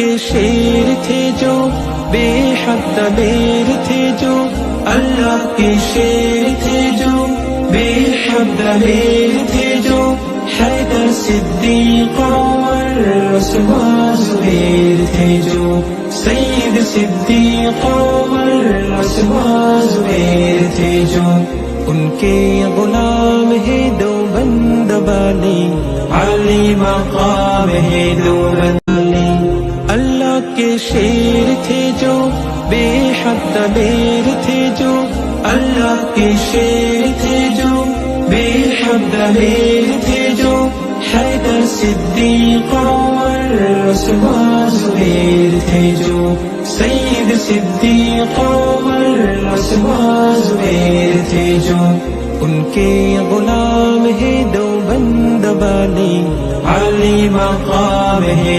کے شیر تھے جو بے حد دلیر تھے جو، اللہ کے شیر تھے جو بے حد دلیر تھے جو، حیدر صدیق عمر عثمان زبیر تھے جو، سید صدیق عمر عثمان زبیر تھے جو، ان کے غلام ہے دیوبند والی، علی مقام ہے دیوبند والی، اللہ کے شیر تھے جو بے حد دلیر تھے جو، اللہ کے شیر تھے جو بے حد دلیر تھے جو، حیدر صدیق عمر عثمان زبیر تھے جو، سید صدیق عمر عثمان زبیر تھے جو، ان کے غلام ہے دیوبند والی، علی مقام ہے